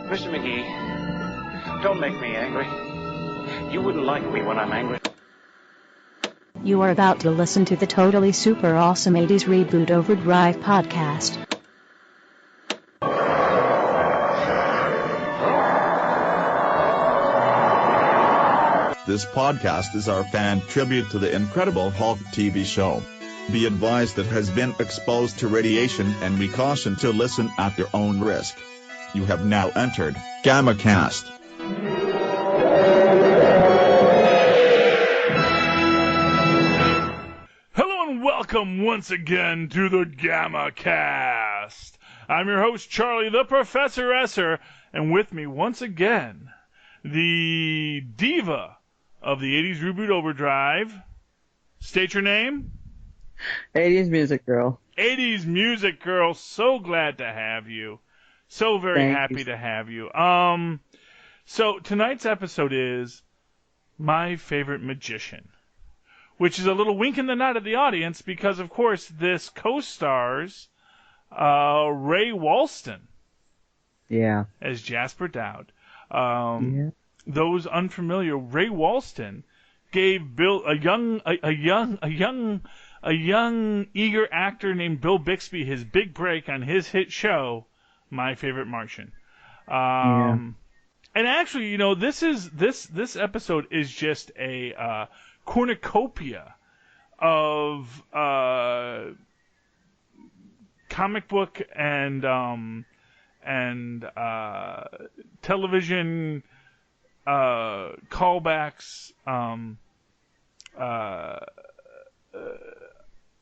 Mr. McGee, don't make me angry. You wouldn't like me when I'm angry. You are about to listen to the Totally Super Awesome 80s Reboot Overdrive podcast. This podcast is our fan tribute to the Incredible Hulk TV show. Be advised that has been exposed to radiation and we caution to listen at your own risk. You have now entered GammaCast. Hello and welcome once again to the GammaCast. I'm your host Charlie the Professor Esser, and with me once again, the diva of the 80s Reboot Overdrive. State your name. 80s Music Girl. 80s Music Girl. So glad to have you. So very happy to have you. So tonight's episode is My Favorite Magician, which is a little wink in the nod at the audience because, of course, this co-stars Ray Walston. Yeah. As Jasper Dowd. Those unfamiliar, Ray Walston gave Bill a young eager actor named Bill Bixby his big break on his hit show, My Favorite Martian. And actually, you know, this episode is just a cornucopia of comic book and television callbacks,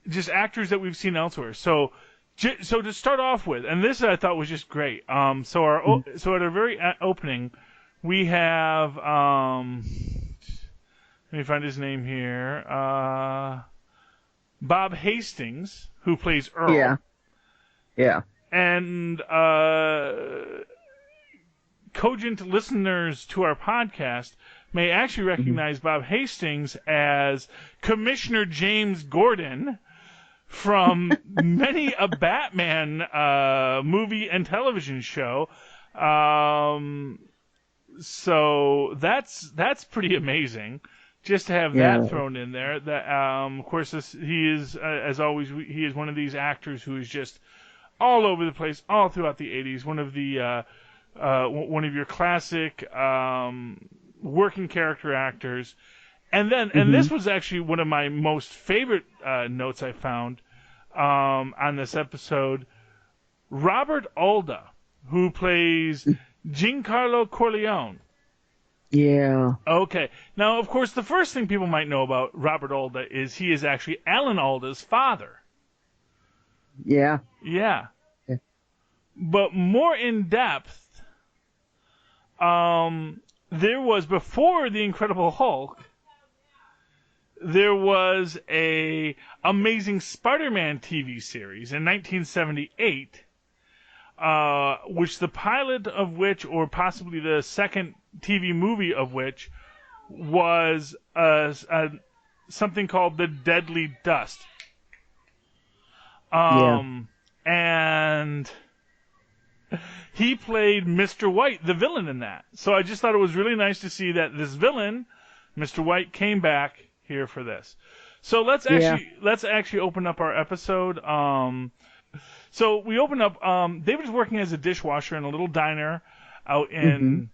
just actors that we've seen elsewhere. So to start off with, and this I thought was just great. So at our very opening, we have let me find his name here. Bob Hastings, who plays Earl. Yeah. And cogent listeners to our podcast may actually recognize Bob Hastings as Commissioner James Gordon from many a Batman movie and television show. So that's pretty amazing, just to have that thrown in there. That of course he is as always he is one of these actors who is just all over the place, all throughout the 80s. One of your classic working character actors. And then, and this was actually one of my most favorite notes I found on this episode. Robert Alda, who plays Giancarlo Corleone. Yeah. Okay. Now, of course, the first thing people might know about Robert Alda is he is actually Alan Alda's father. Yeah. Yeah. But more in depth, there was, before The Incredible Hulk, there was a Amazing Spider-Man TV series in 1978, which the pilot of which, or possibly the second TV movie of which, was something called The Deadly Dust. And he played Mr. White, the villain in that. So I just thought it was really nice to see that this villain, Mr. White, came back here for this. So let's actually open up our episode. So we open up. David is working as a dishwasher in a little diner out in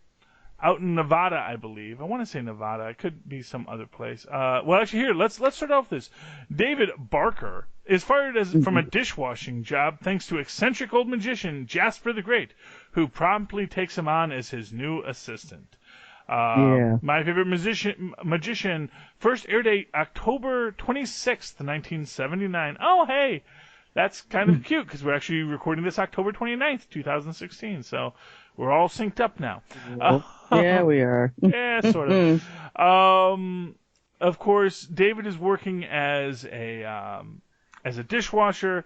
Nevada, I believe. I want to say Nevada. It could be some other place. Well, actually, here let's start off this. David Barker is fired from a dishwashing job thanks to eccentric old magician Jasper the Great, who promptly takes him on as his new assistant. My Favorite Magician first air date October 26th, 1979. Oh, hey, that's kind of cute because we're actually recording this October 29th, 2016. So we're all synced up now. Yeah, we are. Yeah, sort of. Of course, David is working as a dishwasher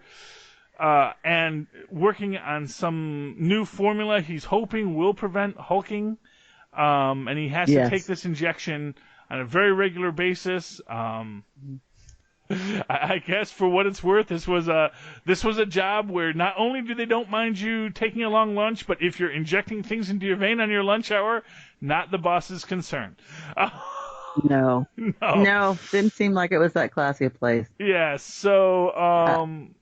and working on some new formula he's hoping will prevent hulking. And he has to take this injection on a very regular basis. I guess for what it's worth, this was a job where not only do they don't mind you taking a long lunch, but if you're injecting things into your vein on your lunch hour, not the boss's concern. No. No, didn't seem like it was that classy a place. Yeah, so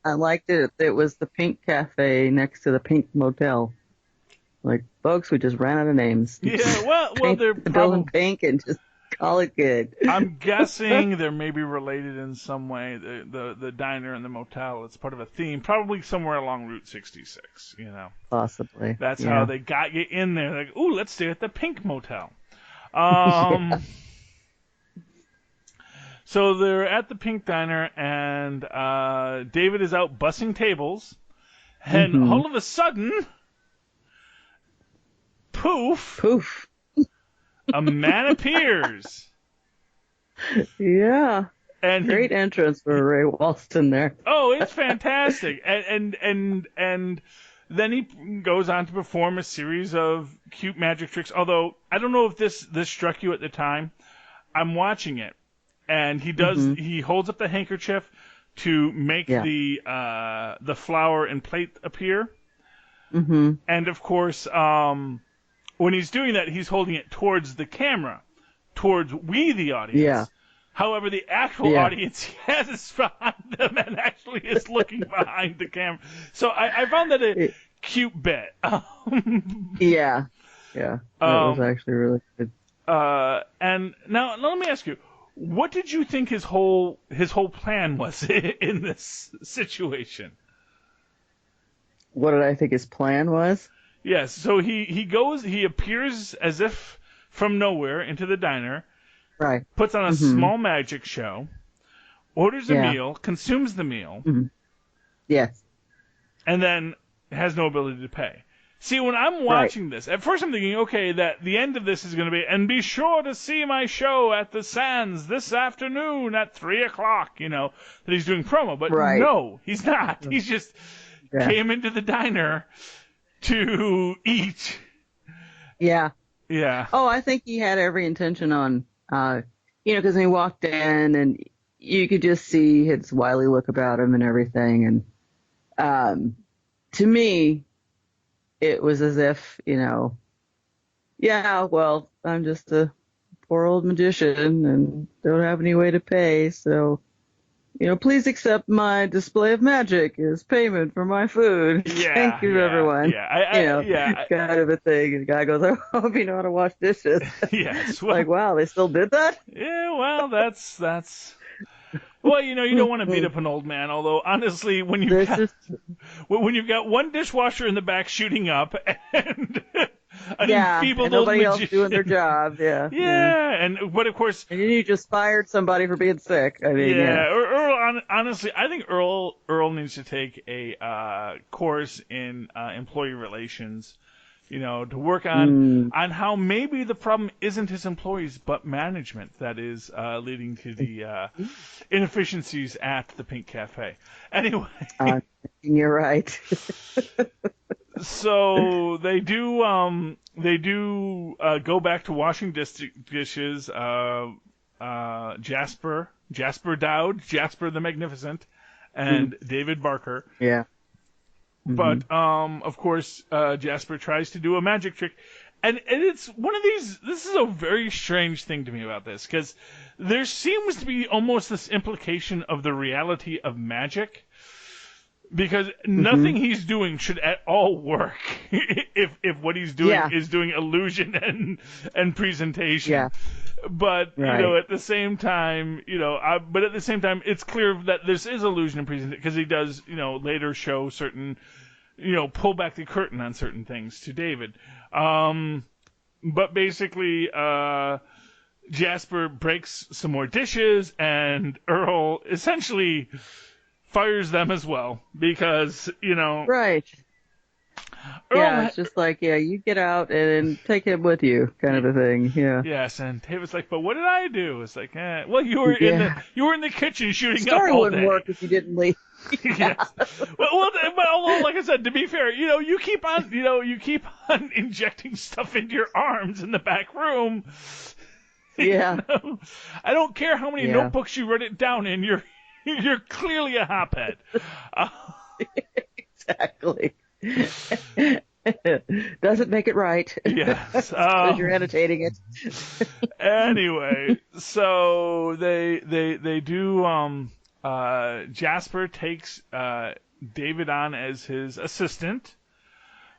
I liked it. It was the Pink Cafe next to the Pink Motel. Like, folks, we just ran out of names. Yeah, well, they're the building pink and just call it good. I'm guessing they're maybe related in some way. The diner and the motel. It's part of a theme, probably somewhere along Route 66. Possibly. That's yeah. how they got you in there. Like, ooh, let's stay at the Pink Motel. Yeah. So they're at the Pink Diner, and David is out bussing tables, and all of a sudden, poof, a man appears. Yeah. And great entrance for Ray Walston there. Oh, it's fantastic. and then he goes on to perform a series of cute magic tricks. Although I don't know if this struck you at the time. I'm watching it. And he does. He holds up the handkerchief to make the flower and plate appear. Mm-hmm. And of course, when he's doing that, he's holding it towards the camera, towards we, the audience. Yeah. However, the actual audience has is behind them and actually is looking behind the camera. So I found that a cute bit. Yeah. That was actually really good. And now let me ask you. What did you think his whole plan was in this situation? What did I think his plan was? Yes, so he appears as if from nowhere into the diner, right? Puts on a small magic show, orders a meal, consumes the meal, yes, and then has no ability to pay. See, when I'm watching this, at first I'm thinking, okay, that the end of this is going to be, and be sure to see my show at the Sands this afternoon at 3:00, that he's doing promo. But no, he's not. He's just came into the diner to eat. Yeah. Yeah. Oh, I think he had every intention on, because he walked in and you could just see his wily look about him and everything. And to me, it was as if, well, I'm just a poor old magician and don't have any way to pay. So, please accept my display of magic as payment for my food. Yeah, thank you, everyone. Yeah, kind of a thing. And the guy goes, I hope you know how to wash dishes. Yes. Well, like, wow, they still did that? Yeah, well, that's... Well, you don't want to beat up an old man. Although, honestly, when you've got one dishwasher in the back shooting up and an enfeebled old nobody magician, else doing their job, but of course, and you just fired somebody for being sick. I mean, Earl. Honestly, I think Earl needs to take a course in employee relations. To work on how maybe the problem isn't his employees, but management that is leading to the inefficiencies at the Pink Cafe. Anyway. You're right. So they do go back to washing dishes. Jasper Dowd, Jasper the Magnificent, and David Barker. Yeah. But, of course, Jasper tries to do a magic trick. And it's one of these, this is a very strange thing to me about this, because there seems to be almost this implication of the reality of magic, because nothing he's doing should at all work if what he's doing is doing illusion and presentation. Yeah. But, at the same time, it's clear that this is illusion and presentation, because he does, later show certain, pull back the curtain on certain things to David. But basically, Jasper breaks some more dishes, and Earl essentially fires them as well, because, Right. It's just like, you get out and take him with you, kind of a thing. Yeah. Yes, and David's like, but what did I do? It's like, well, you were in the kitchen shooting up all day. Story wouldn't work if you didn't leave. Yes. Well, but although, like I said, to be fair, you keep on injecting stuff into your arms in the back room. Yeah. I don't care how many notebooks you wrote it down in. You're clearly a hophead. Exactly. Doesn't make it right. Yes. Because you're annotating it. Anyway, so they do. Jasper takes David on as his assistant,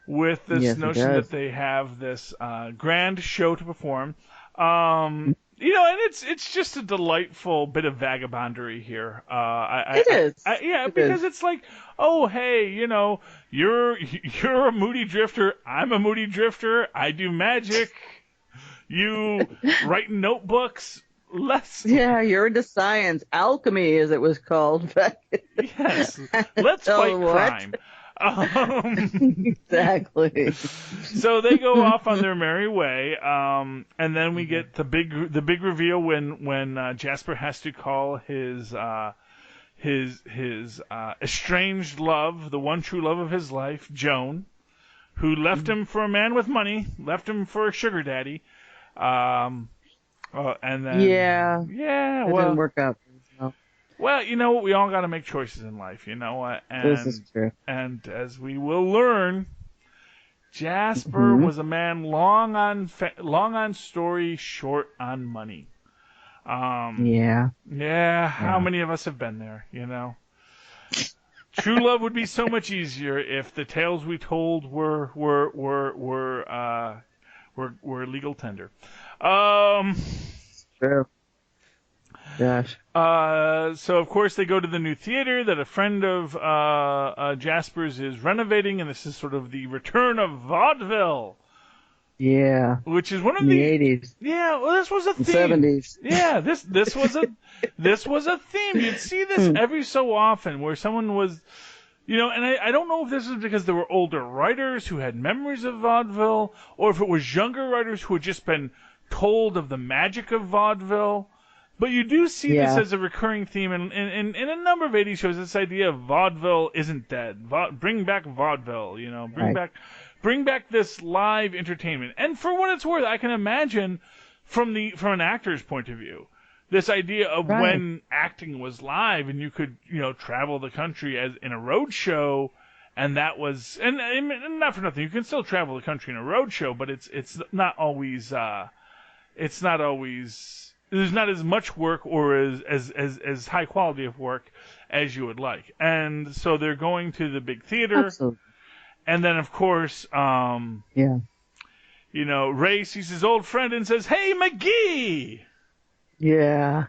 with this Yes, he notion does. that they have this grand show to perform. And it's just a delightful bit of vagabondery here. It is. Because it's like, oh hey, you're a moody drifter. I'm a moody drifter. I do magic. You write notebooks. Yeah, you're into science. Alchemy, as it was called. Yes. Let's fight crime. Exactly. So they go off on their merry way, and then we get the big reveal when Jasper has to call his estranged love, the one true love of his life, Joan, who left him for a man with money, left him for a sugar daddy, and then It well, didn't work out. No. well, you know what? We all got to make choices in life. You know what? This is true. And as we will learn, Jasper was a man long on story, short on money. Yeah. How many of us have been there? True love would be so much easier if the tales we told were legal tender. True. Gosh. So of course they go to the new theater that a friend of Jasper's is renovating, and this is sort of the return of vaudeville. Yeah. Which is one of In the the 80s. Yeah, well, this was a theme. 70s. Yeah, this was a theme. You'd see this every so often where someone was, and I don't know if this is because there were older writers who had memories of vaudeville, or if it was younger writers who had just been told of the magic of vaudeville. But you do see this as a recurring theme in a number of 80s shows, this idea of vaudeville isn't dead. Bring back vaudeville, bring back this live entertainment. And for what it's worth, I can imagine from an actor's point of view, this idea of when acting was live and you could, travel the country as in a road show, and that was, and not for nothing, you can still travel the country in a road show, but it's not always, there's not as much work or as high quality of work as you would like. And so they're going to the big theater. Absolutely. And then, of course, Ray sees his old friend and says, "Hey, McGee!" Yeah.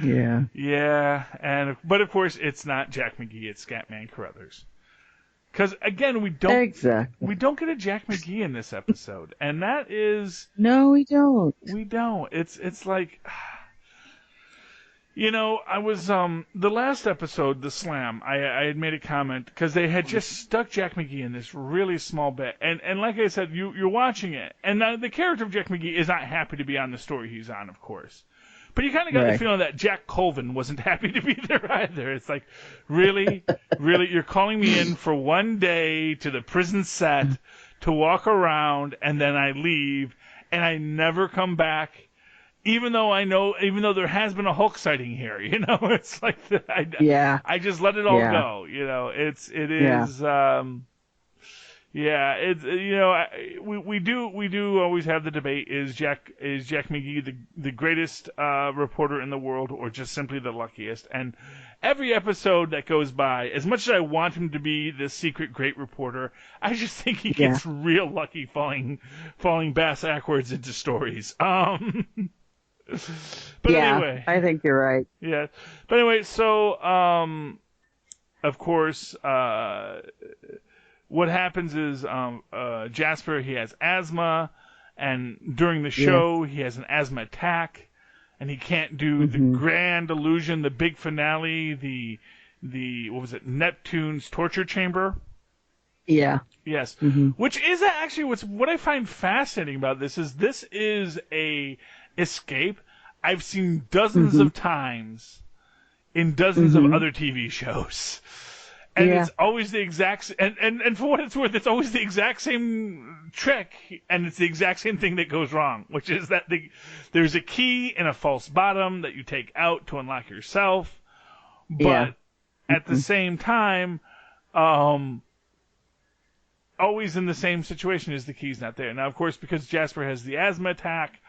Yeah. Yeah. But, of course, it's not Jack McGee. It's Scatman Carruthers. Because, again, we don't get a Jack McGee in this episode. And that is... No, we don't. We don't. It's like... I was, the last episode, The Slam, I had made a comment, because they had just stuck Jack McGee in this really small bit. And like I said, you're watching it, and the character of Jack McGee is not happy to be on the story he's on, of course. But you kind of got the feeling that Jack Colvin wasn't happy to be there either. It's like, really? Really? You're calling me in for one day to the prison set to walk around, and then I leave, and I never come back, even though there has been a Hulk sighting here, it's like, I just let it all go, we do always have the debate, is Jack McGee the greatest reporter in the world, or just simply the luckiest? And every episode that goes by, as much as I want him to be the secret great reporter, I just think he gets real lucky falling bass backwards into stories. But anyway, I think you're right. Yeah, but anyway, so of course, what happens is Jasper, he has asthma, and during the show he has an asthma attack, and he can't do the grand illusion, the big finale, the what was it, Neptune's torture chamber. Yeah. Yes. Which is actually what I find fascinating about this is a escape I've seen dozens of times in dozens of other TV shows. And it's always the exact and for what it's worth, it's always the exact same trick, and it's the exact same thing that goes wrong, which is that there's a key in a false bottom that you take out to unlock yourself, But at the same time, always in the same situation is the key's not there. Now, of course, because Jasper has the asthma attack,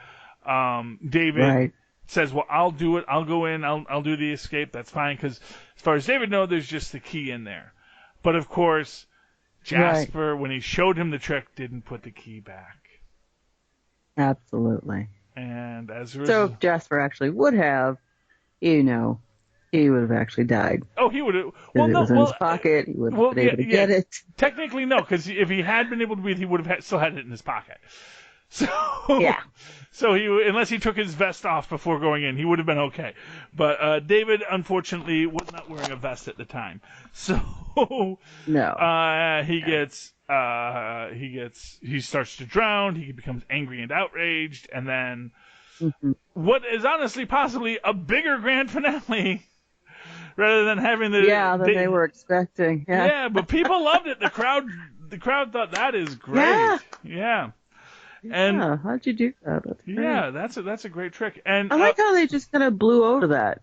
David says, well, I'll do it. I'll go in. I'll do the escape. That's fine. Because as far as David knows, there's just the key in there. But, of course, Jasper, when he showed him the trick, didn't put the key back. Absolutely. And as a so if Jasper actually would have, he would have actually died. Oh, he would have. Well, no, it was in his pocket. He would have been able to get it. Technically, no, because if he had been able to breathe, he would have still had it in his pocket. So So unless he took his vest off before going in, he would have been okay. But David, unfortunately, was not wearing a vest at the time. So he starts to drown. He becomes angry and outraged, and then what is honestly possibly a bigger grand finale. Rather than having than they were expecting. Yeah, but people loved it. The crowd thought that is great. Yeah. And how'd you do that? That's a great trick. And I like how they just kind of blew over that.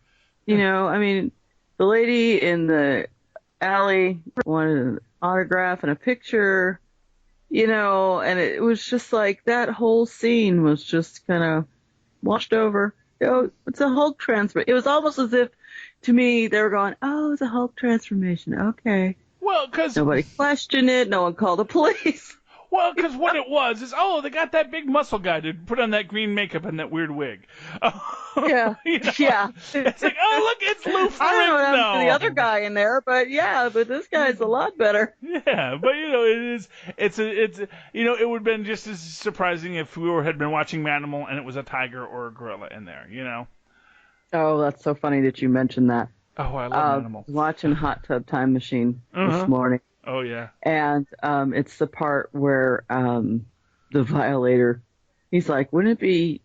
I mean, the lady in the alley wanted an autograph and a picture, and it was just like that whole scene was just kind of washed over. It's a Hulk transfer. It was almost as if, to me, they were going, "Oh, it's a Hulk transformation." Okay. Well, because nobody questioned it. No one called the police. Well, because what it was is, they got that big muscle guy to put on that green makeup and that weird wig. Yeah. It's like, look, it's Lou Ferrigno. I don't know what happened to the other guy in there, but this guy's a lot better. Yeah, but it would have been just as surprising if we had been watching Manimal and it was a tiger or a gorilla in there, Oh, that's so funny that you mentioned that. Oh, I love Manimal. Watching Hot Tub Time Machine this morning. Oh, yeah. And it's the part where the Violator, he's like, wouldn't it be,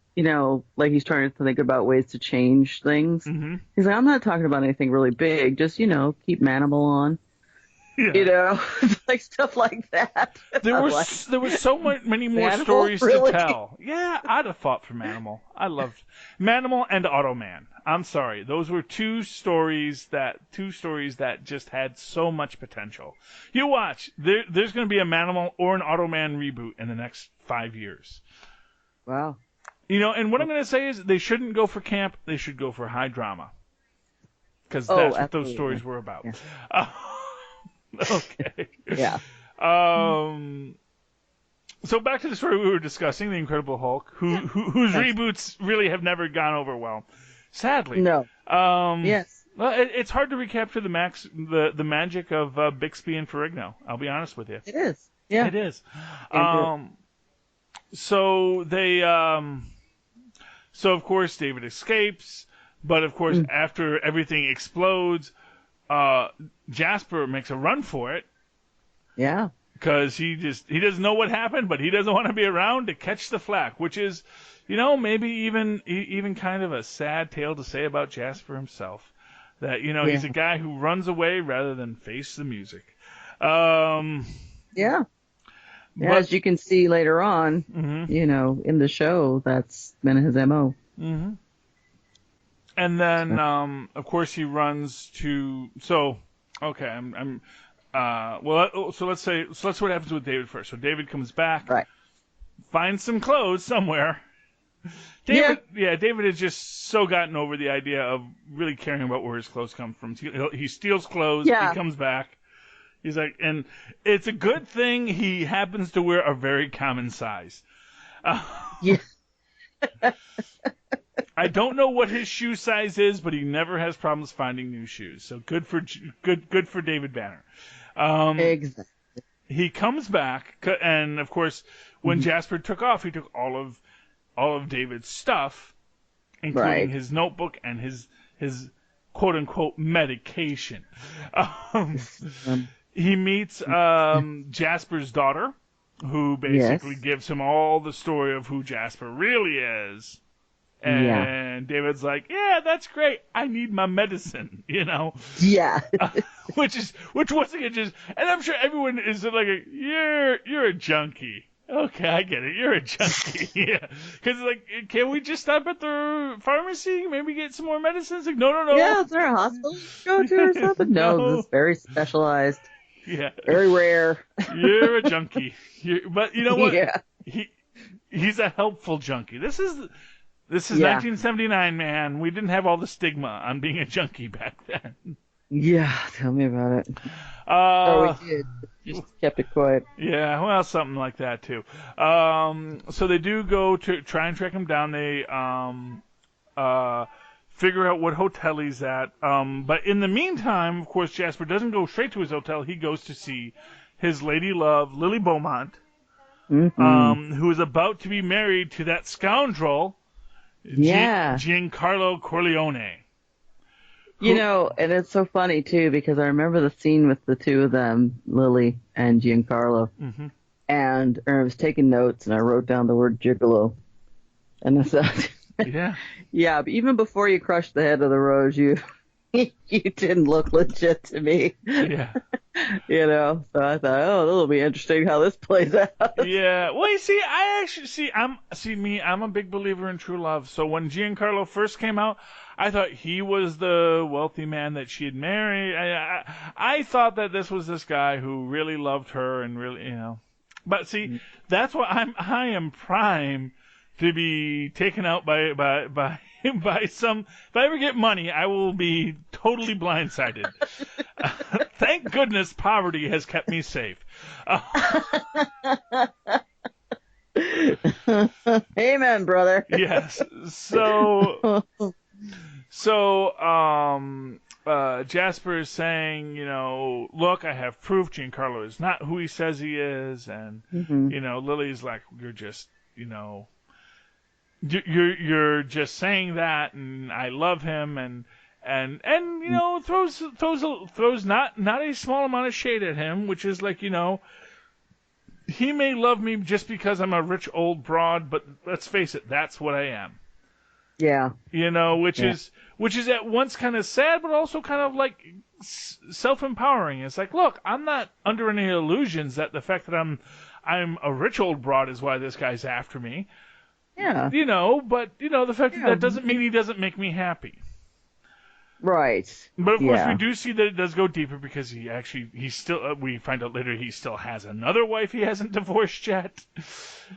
like he's trying to think about ways to change things. Mm-hmm. He's like, I'm not talking about anything really big, just, keep Manimal on. Yeah. Like stuff like that. There was so many more stories to tell. Yeah, I'd have fought for Manimal. I loved Manimal and Automan. I'm sorry, those were two stories that just had so much potential. You watch, there's going to be a Manimal or an Automan reboot in the next 5 years. Wow. And what I'm going to say is they shouldn't go for camp. They should go for high drama. Because that's what those stories were about. Yeah. Okay. Yeah. So back to the story we were discussing, The Incredible Hulk, whose reboots really have never gone over well. Sadly. No. Yes. Well, it's hard to recapture the magic of Bixby and Ferrigno. I'll be honest with you. It is. Yeah. It is. So they, so of course David escapes, but of course after everything explodes, Jasper makes a run for it. Yeah. Because he doesn't know what happened, but he doesn't want to be around to catch the flack, which is, maybe even kind of a sad tale to say about Jasper himself. That, he's a guy who runs away rather than face the music. Yeah. But, as you can see later on, in the show, that's been his MO. Mm-hmm. And then, of course, he runs to. So, okay, let's see what happens with David first. So David comes back, right? Finds some clothes somewhere. David has just so gotten over the idea of really caring about where his clothes come from. He steals clothes. Yeah. He comes back. He's like, and it's a good thing he happens to wear a very common size. Yeah. I don't know what his shoe size is, but he never has problems finding new shoes. So good for David Banner. Exactly. He comes back, and of course, when Jasper took off, he took all of David's stuff, including his notebook and his quote unquote medication. He meets Jasper's daughter, who basically gives him all the story of who Jasper really is. And David's like, yeah, that's great. I need my medicine, Yeah. Which once again and I'm sure everyone is like, you're a junkie. Okay, I get it. You're a junkie. Yeah. Because, like, can we just stop at the pharmacy? Maybe get some more medicines? Like, no. Yeah, is there a hospital to go to or something? No, this is very specialized. Yeah. Very rare. You're a junkie. But you know what? Yeah. He's a helpful junkie. This is Yeah. 1979, man. We didn't have all the stigma on being a junkie back then. Yeah, tell me about it. We did. Just kept it quiet. Yeah, well, something like that too. So they do go to try and track him down. They figure out what hotel he's at. But in the meantime, of course, Jasper doesn't go straight to his hotel. He goes to see his lady love, Lily Beaumont, who is about to be married to that scoundrel, Giancarlo Corleone. You know, and it's so funny, too, because I remember the scene with the two of them, Lily and Giancarlo. Mm-hmm. And I was taking notes, and I wrote down the word gigolo. And I thought, yeah, but even before you crushed the head of the rose, you didn't look legit to me. Yeah. You know, so I thought, oh, that'll be interesting how this plays out. Yeah. Well, you see, I'm a big believer in true love. So when Giancarlo first came out, I thought he was the wealthy man that she had married. I thought that this was this guy who really loved her and really, you know. But see, that's why I am prime to be taken out by some. If I ever get money, I will be totally blindsided. Thank goodness poverty has kept me safe. Amen, brother. Yes. So Jasper is saying, you know, look, I have proof Giancarlo is not who he says he is, and you know, Lily's like, you're just, you know, you're just saying that, and I love him, and you know, throws not a small amount of shade at him, which is like, you know, he may love me just because I'm a rich old broad, but let's face it, that's what I am. Yeah. You know, which is at once kind of sad, but also kind of like self-empowering. It's like, look, I'm not under any illusions that the fact that I'm a rich old broad is why this guy's after me. Yeah. You know, but you know, the fact that doesn't mean he doesn't make me happy. Right. But of course, we do see that it does go deeper because he's still. We find out later he still has another wife he hasn't divorced yet.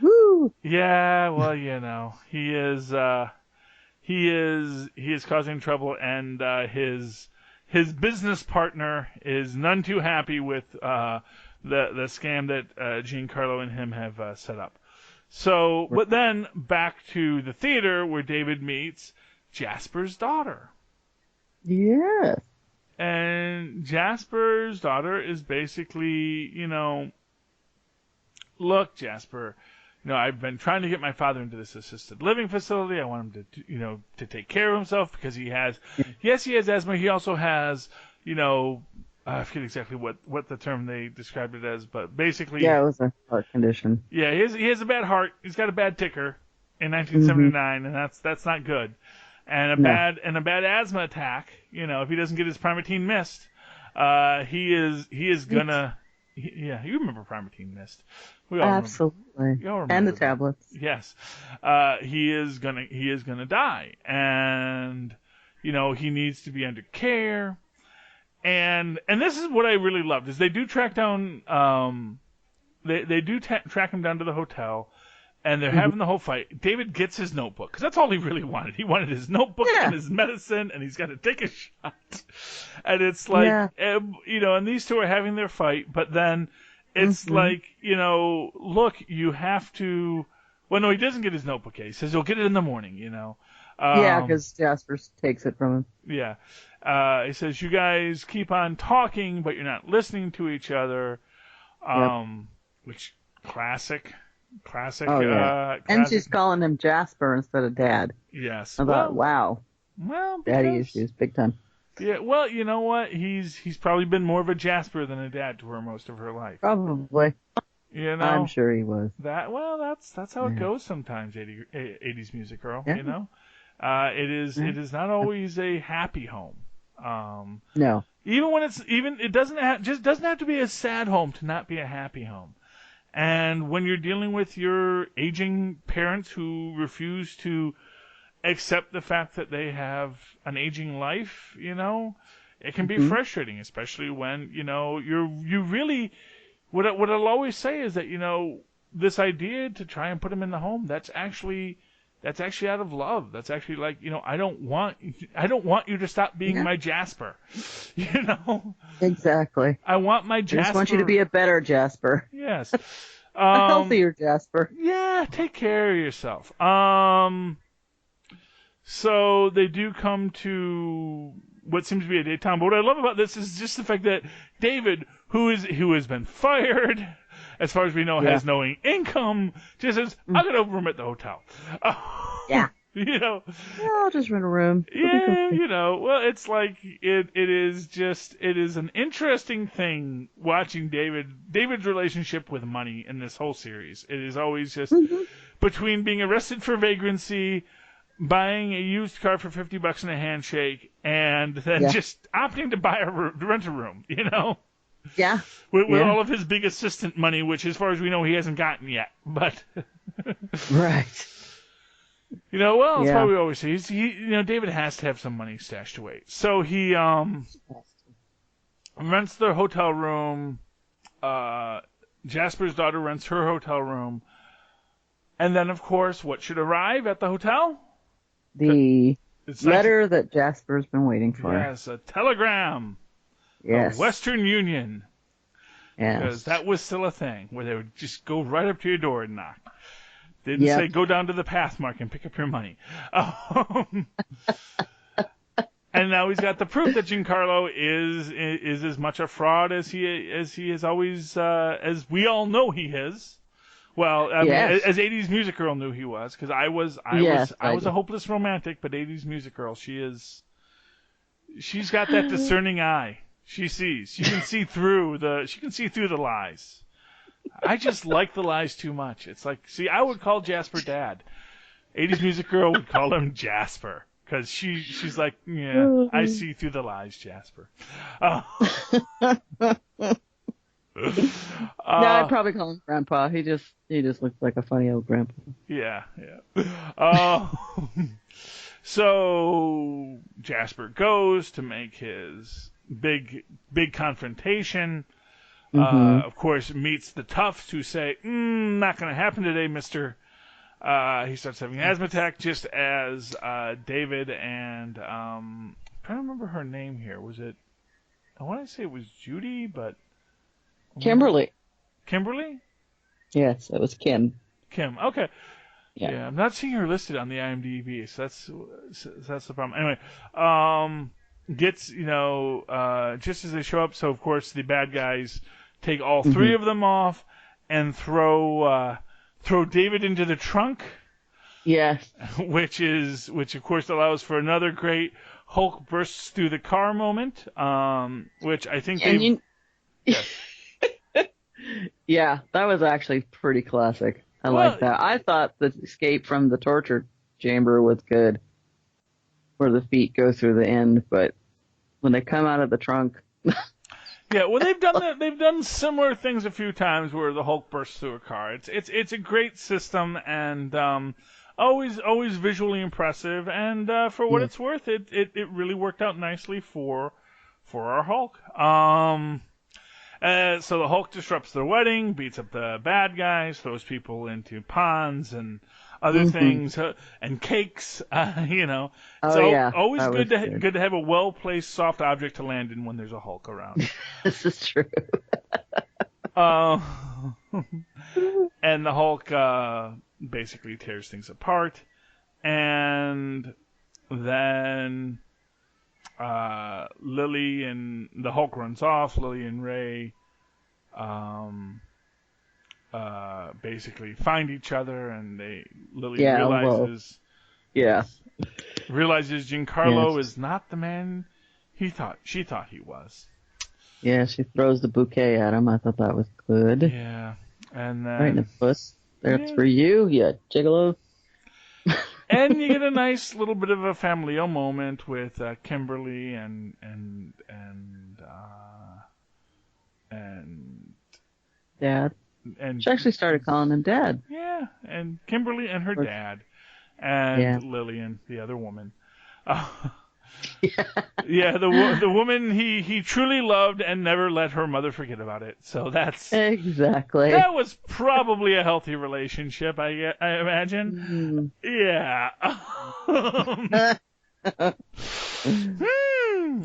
Woo. Yeah. Well, you know, he is causing trouble, and his business partner is none too happy with the scam that Giancarlo and him have set up. So, but then back to the theater where David meets Jasper's daughter. Yes. And Jasper's daughter is basically, you know, look, Jasper, you know, I've been trying to get my father into this assisted living facility. I want him to, you know, to take care of himself because he has asthma. He also has, you know, I forget exactly what the term they described it as, but basically. Yeah, it was a heart condition. Yeah, he has a bad heart. He's got a bad ticker in 1979, and that's not good. And a bad asthma attack. You know, if he doesn't get his Primatene Mist, he is gonna. Yeah, you remember Primatene Mist. We all Absolutely. remember And the that. tablets. Yes. He is gonna die. And you know, he needs to be under care. And this is what I really loved is they do track down track him down to the hotel, and they're having the whole fight. David gets his notebook because that's all he really wanted. He wanted his notebook and his medicine, and he's got to take a shot. And it's like, you know, and these two are having their fight, but then it's like, you know, look, you have to. Well, no, he doesn't get his notebook yet. He says he'll get it in the morning. You know. Because Jasper takes it from him. Yeah. He says, you guys keep on talking, but you're not listening to each other. Which, classic. Oh, yeah. And she's calling him Jasper instead of Dad. Yes. I thought, wow. Well, Daddy issues, big time. Yeah, well, you know what? He's probably been more of a Jasper than a dad to her most of her life. Probably. You know? I'm sure he was. That's how it goes sometimes, 80s music, girl. Yeah. You know? It is not always a happy home. No. Even when it doesn't have to be a sad home to not be a happy home. And when you're dealing with your aging parents who refuse to accept the fact that they have an aging life, it can be frustrating, especially when, you really, what I'll always say is that, this idea to try and put them in the home, that's actually out of love. That's actually like, I don't want you to stop being my Jasper, Exactly. I want my Jasper. I just want you to be a better Jasper. Yes. A healthier Jasper. Yeah, take care of yourself. So they do come to what seems to be a daytime. But what I love about this is just the fact that David, who has been fired, as far as we know, has no income, just says, "I'll get over him at the hotel." Yeah. Yeah, I'll just rent a room. Yeah, well, it's like it is an interesting thing watching David's relationship with money in this whole series. It is always just between being arrested for vagrancy, buying a used car for $50 in a handshake, and then just opting to rent a room, Yeah. With all of his big assistant money, which as far as we know he hasn't gotten yet. But right. It's why we always say David has to have some money stashed away. So he rents their hotel room. Jasper's daughter rents her hotel room. And then, of course, what should arrive at the hotel? The letter that Jasper's been waiting for. Yes, a telegram. Yes. A Western Union. Yes. Because that was still a thing, where they would just go right up to your door and knock. Didn't say go down to the Pathmark and pick up your money. And now he's got the proof that Giancarlo is as much a fraud as he is always, as we all know he is. Well, I mean, as 80s Music Girl knew he was, because I was a hopeless romantic, but 80s Music Girl, she's got that discerning eye. She sees. She can see through the lies. I just like the lies too much. It's like, see, I would call Jasper Dad. 80s Music Girl would call him Jasper. Because she's like, yeah, I see through the lies, Jasper. No, I'd probably call him Grandpa. He just looks like a funny old grandpa. Yeah. So Jasper goes to make his big confrontation. Of course, meets the toughs who say, not going to happen today, mister. He starts having an asthma attack just as David and, I'm trying to remember her name here. Was it, I want to say it was Judy, but... Kimberly. Kimberly? Yes, it was Kim. Kim, okay. Yeah, I'm not seeing her listed on the IMDb, so that's the problem. Anyway, gets, just as they show up, so of course the bad guys take all three of them off and throw David into the trunk. Yes. Which of course allows for another great Hulk bursts through the car moment, which I think Yeah, that was actually pretty classic. I like that. I thought the escape from the torture chamber was good, where the feet go through the end, but when they come out of the trunk. Yeah, well, they've done that. They've done similar things a few times where the Hulk bursts through a car. It's a great system and always visually impressive. And for what it's worth, it really worked out nicely for our Hulk. So the Hulk disrupts their wedding, beats up the bad guys, throws people into ponds and other things, and cakes. Always good to have a well-placed soft object to land in when there's a Hulk around. This is true. And the Hulk basically tears things apart, and then Lily and the Hulk runs off. Lily and Ray basically find each other, and Lily realizes Giancarlo is not the man she thought he was. Yeah, she throws the bouquet at him. I thought that was good. Yeah, and then right in the puss. That's for you, gigolo. And you get a nice little bit of a familial moment with Kimberly and Dad. She actually started calling him Dad. Yeah, and Kimberly and her dad, and Yeah. Lillian, the other woman. Yeah. Yeah, the woman he truly loved and never let her mother forget about it. So Exactly. that was probably a healthy relationship, I imagine. Yeah.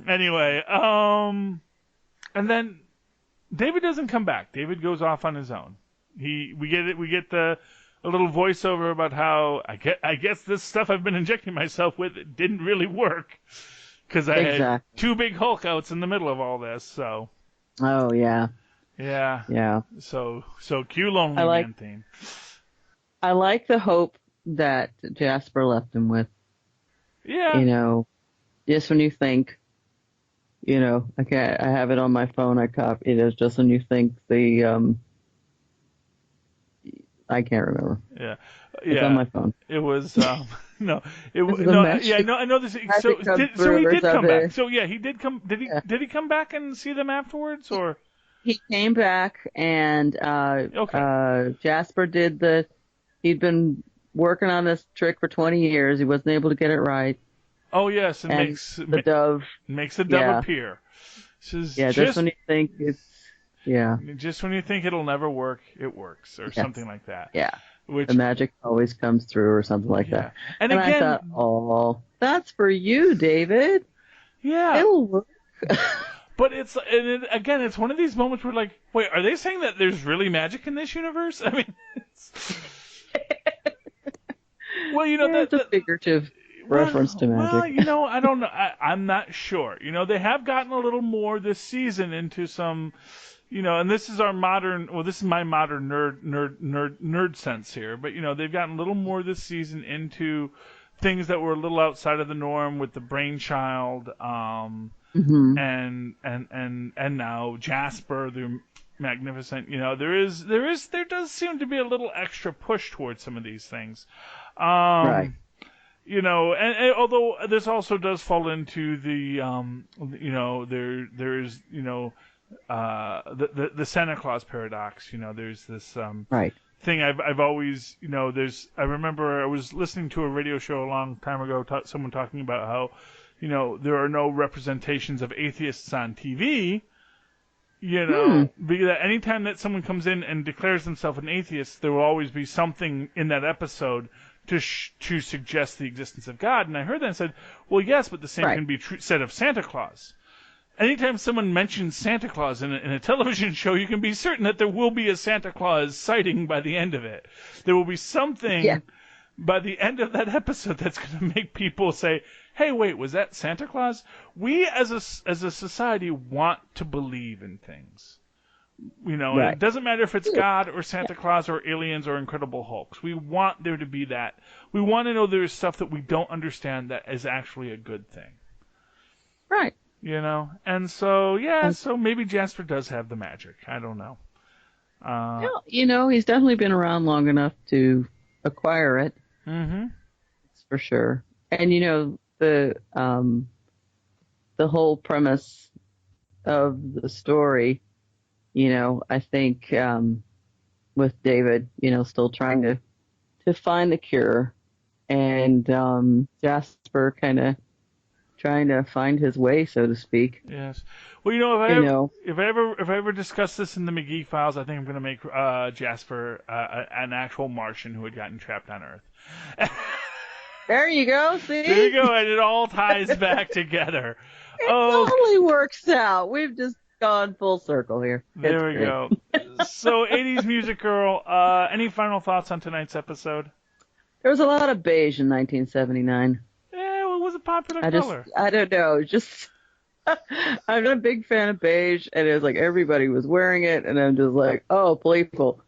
Anyway, and then David doesn't come back. David goes off on his own. We get a little voiceover about how I guess this stuff I've been injecting myself with it didn't really work because I had two big Hulk outs in the middle of all this. So. Oh yeah. Yeah. Yeah. So cue Lonely Man theme. I like the hope that Jasper left him with. Yeah. You know, just when you think, you know, I have it on my phone. I copied it. Just when you think I can't remember. Yeah. It's on my phone. It was no. It was no. Yeah. No. I know this. So he did come back. So yeah, he did come. Did he? Yeah. Did he come back and see them afterwards, or? He came back and Jasper did he'd been working on this trick for 20 years. He wasn't able to get it right. Oh yes, and makes the dove appear. Just when you think just when you think it'll never work, it works, or something like that. Yeah. The magic always comes through, or something like that. And again, I thought, oh, that's for you, David. Yeah. It'll work. But it's one of these moments where, like, wait, are they saying that there's really magic in this universe? I mean, well, you know, that's a figurative reference to magic. Well, you know, I don't know. I'm not sure. You know, they have gotten a little more this season into some, you know, and this is my modern nerd sense here. But you know, they've gotten a little more this season into things that were a little outside of the norm with the brainchild. And now Jasper, the Magnificent. You know, there does seem to be a little extra push towards some of these things. Right. You know, and although this also does fall into the, you know, there's, you know, the Santa Claus paradox. You know, there's this thing I've always, you know, I remember I was listening to a radio show a long time ago, someone talking about how, you know, there are no representations of atheists on TV, you know, because anytime that someone comes in and declares themselves an atheist, there will always be something in that episode to suggest the existence of God. And I heard that and said, well, yes, but the same can be said of Santa Claus. Anytime someone mentions Santa Claus in a television show, you can be certain that there will be a Santa Claus sighting by the end of it. There will be something by the end of that episode that's going to make people say, hey, wait, was that Santa Claus? We as a society want to believe in things. You know, and it doesn't matter if it's God or Santa Claus or aliens or Incredible Hulks. We want there to be that. We want to know there's stuff that we don't understand that is actually a good thing. Right. You know? And so, so maybe Jasper does have the magic. I don't know. Well, you know, he's definitely been around long enough to acquire it. Mm-hmm. That's for sure. And, you know, the whole premise of the story, you know, I think with David, you know, still trying to find the cure, and Jasper kind of trying to find his way, so to speak. Yes. Well, you know, if I ever discuss this in the McGee Files, I think I'm going to make Jasper an actual Martian who had gotten trapped on Earth. There you go. See. There you go, and it all ties back together. It totally works out. We've just gone full circle here. There we go. So, 80s Music Girl, any final thoughts on tonight's episode? There was a lot of beige in 1979. Yeah, well, it was a popular color. I don't know. I'm not a big fan of beige, and it was like everybody was wearing it, and I'm just like, oh, playful.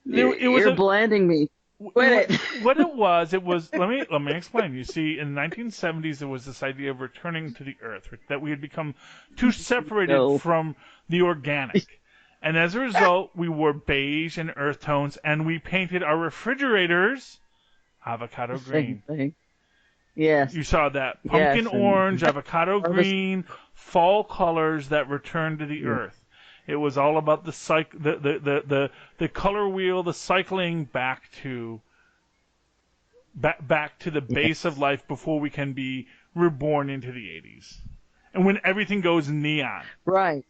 You're blinding me. Quit it. What it was, let me explain. You see, in the 1970s, there was this idea of returning to the earth, that we had become too separated from the organic. And as a result, we wore beige and earth tones, and we painted our refrigerators avocado green. Thing. Yes. You saw that pumpkin orange, avocado green, fall colors that return to the earth. It was all about the color wheel, the cycling back to the base of life before we can be reborn into the 80s. And when everything goes neon. Right.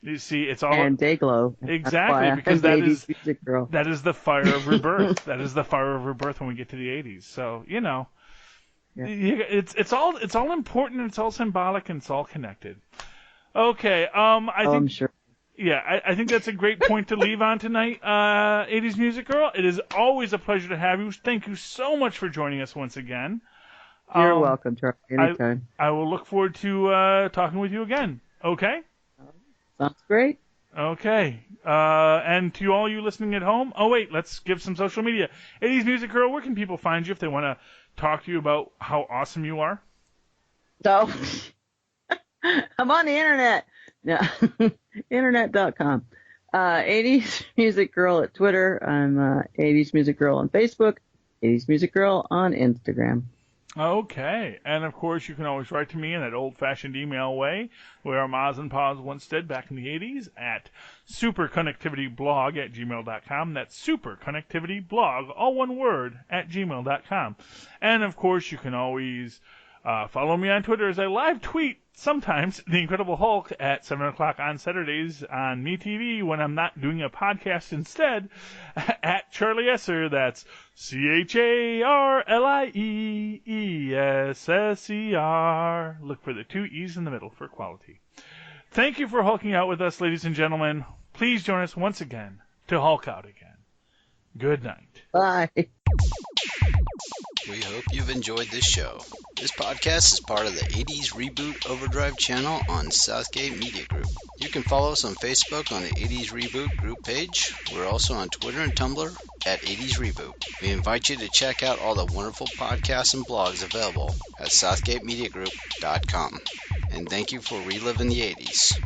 You see, it's all... And Dayglow. Exactly, because that is the fire of rebirth. That is the fire of rebirth when we get to the 80s. So, you know, it's all important, it's all symbolic, and it's all connected. Okay, I'm sure. Yeah, I think that's a great point to leave on tonight, 80s Music Girl. It is always a pleasure to have you. Thank you so much for joining us once again. You're welcome, Charlie. Anytime. I will look forward to talking with you again. Okay? Sounds great. Okay. And to all you listening at home, let's give some social media. 80s Music Girl, where can people find you if they want to talk to you about how awesome you are? So, I'm on the internet. Yeah. Internet.com. 80s Music Girl at Twitter. I'm 80s Music Girl on Facebook. 80s Music Girl on Instagram. Okay. And, of course, you can always write to me in that old-fashioned email way, where Maz and Paz once did back in the 80s, at superconnectivityblog@gmail.com. That's superconnectivityblog, all one word, @gmail.com. And, of course, you can always follow me on Twitter as I live tweet sometimes The Incredible Hulk at 7 o'clock on Saturdays on MeTV when I'm not doing a podcast instead, at Charlie Esser. That's CharlieEesser. Look for the 2 E's in the middle for quality. Thank you for hulking out with us, ladies and gentlemen. Please join us once again to Hulk out again. Good night. Bye. We hope you've enjoyed this show. This podcast is part of the 80s Reboot Overdrive channel on Southgate Media Group. You can follow us on Facebook on the 80s Reboot group page. We're also on Twitter and Tumblr at 80s Reboot. We invite you to check out all the wonderful podcasts and blogs available at southgatemediagroup.com. And thank you for reliving the 80s.